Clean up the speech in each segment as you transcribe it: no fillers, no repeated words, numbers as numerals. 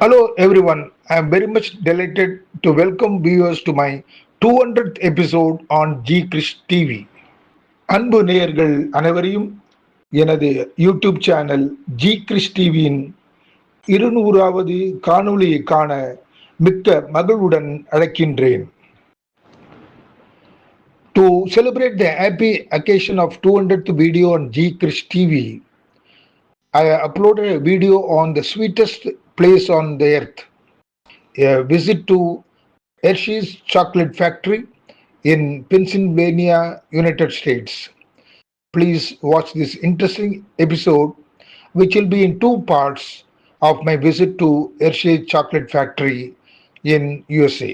Hello everyone, I am very much delighted to welcome viewers to my 200th episode on G Krish TV. அன்பு நேயர்கள் அனைவரையும் எனது YouTube channel G Chris டிவியின் 200வது காணொளியை காண மிக்க மகிழ்வுடன் அழைக்கின்றேன். To celebrate the happy occasion of 200th video on G Krish TV, I uploaded a video on the sweetest place on the earth, a visit to Hershey's chocolate factory in Pennsylvania, United States. Please watch this interesting episode, which will be in two parts of my visit to Hershey chocolate factory in USA.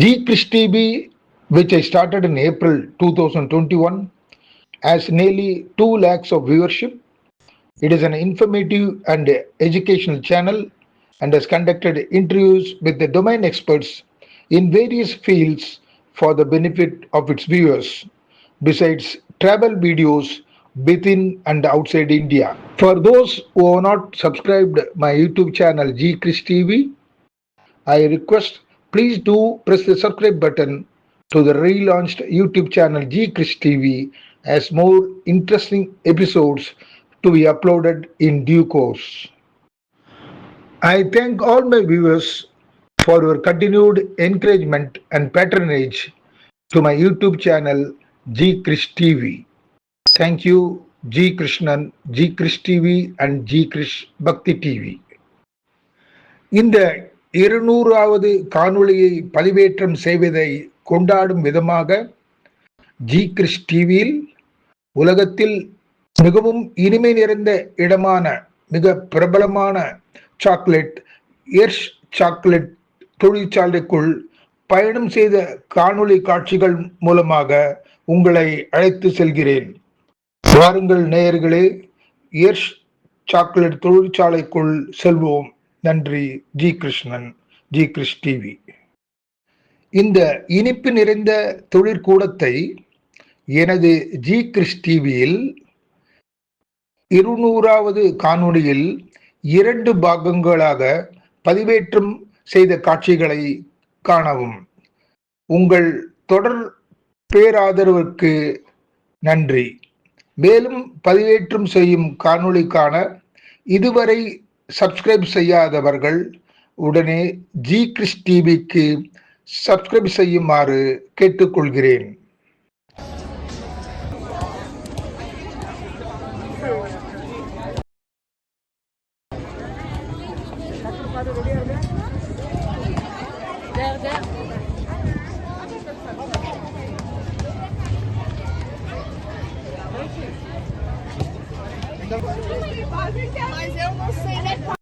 G Krish TV, which I started in April 2021, has nearly 2 lakhs of viewership. It is an informative and educational channel and has conducted interviews with the domain experts in various fields for the benefit of its viewers, besides travel videos within and outside India. For those who have not subscribed my YouTube channel G Krish TV, I request please do press the subscribe button to the relaunched YouTube channel G Krish TV as more interesting episodes to be uploaded in due course. I thank all my viewers for your continued encouragement and patronage to my YouTube channel G Krish TV. Thank you G Krishnan, G Krish TV and G Krish Bhakti TV. இந்த 200வது காணொளியை பதிவேற்றம் செய்வதை கொண்டாடும் விதமாக G Krish டிவியில் உலகத்தில் மிகவும் இனிமை நிறைந்த இடமான மிக பிரபலமான சாக்லேட் எர்ஷ் சாக்லேட் தொழிற்சாலைக்குள் பயணம் செய்த காணொளி காட்சிகள் மூலமாக உங்களை அழைத்து செல்கிறேன். வாருங்கள் நேயர்களே, எர்ஷ் சாக்லேட் தொழிற்சாலைக்குள் செல்வோம். நன்றி. G Krishnan, G Krish TV. இந்த இனிப்பு நிறைந்த தொழிற்கூடத்தை எனது ஜி கிறிஷ் டிவியில் 200வது காணொளியில் 2 பாகங்களாக பதிவேற்றம் செய்த காட்சிகளை காணவும். உங்கள் தொடர் பேராதரவுக்கு நன்றி. மேலும் பதிவேற்றம் செய்யும் காணொளிக்கான இதுவரை சப்ஸ்கிரைப் செய்யாதவர்கள் உடனே ஜி கிறிஷ் டிவிக்கு சப்ஸ்கிரைப் செய்யுமாறு கேட்டுக்கொள்கிறேன். Mas eu não sei detalhe.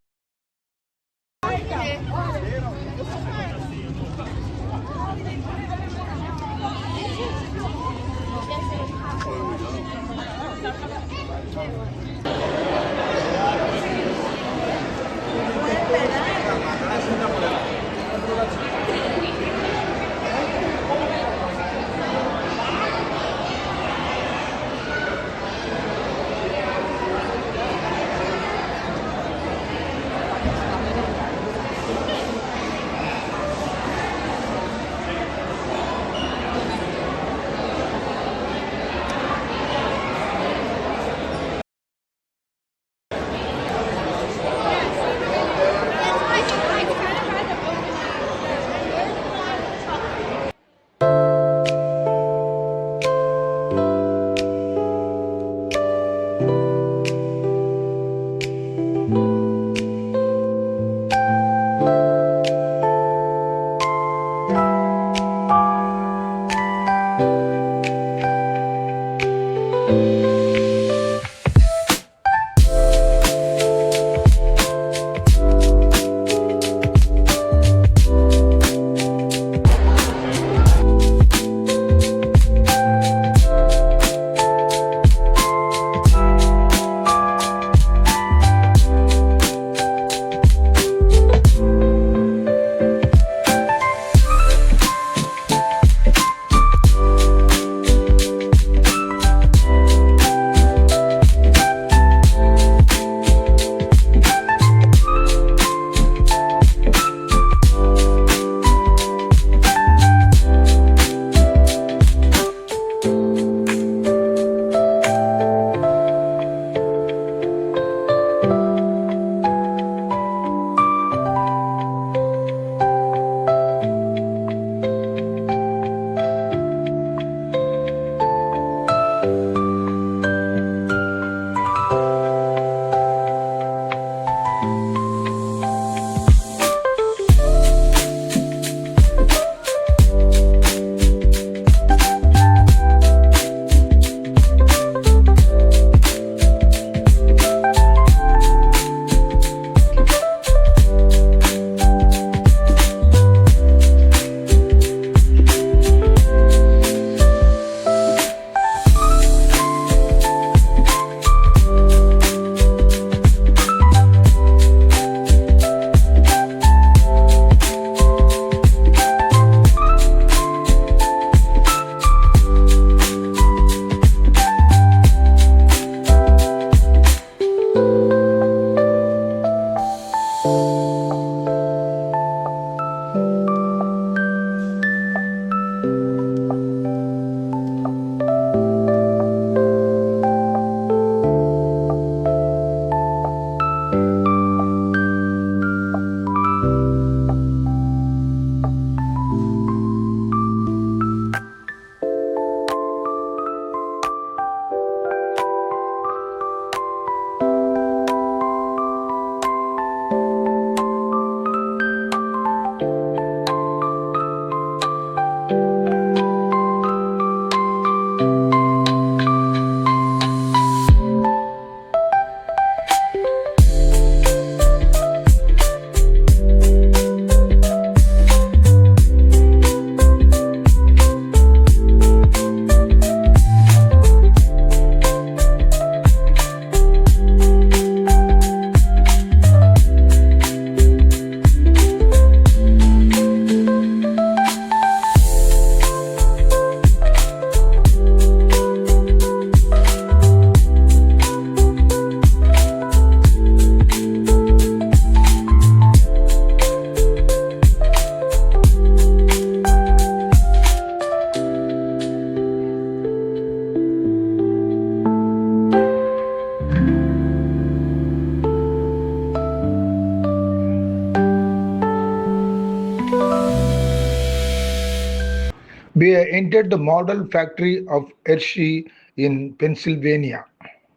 We entered the model factory of Hershey in Pennsylvania.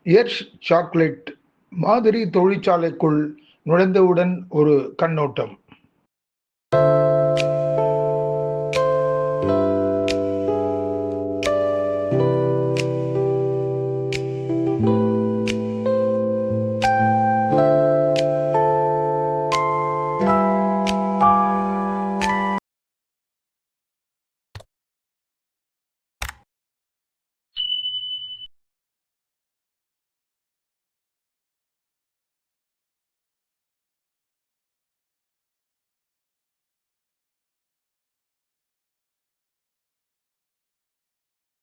Hershey chocolate மாதிரி தொழிற்சாலைக்குள் நுழைந்தவுடன் ஒரு கண்ணோட்டம்.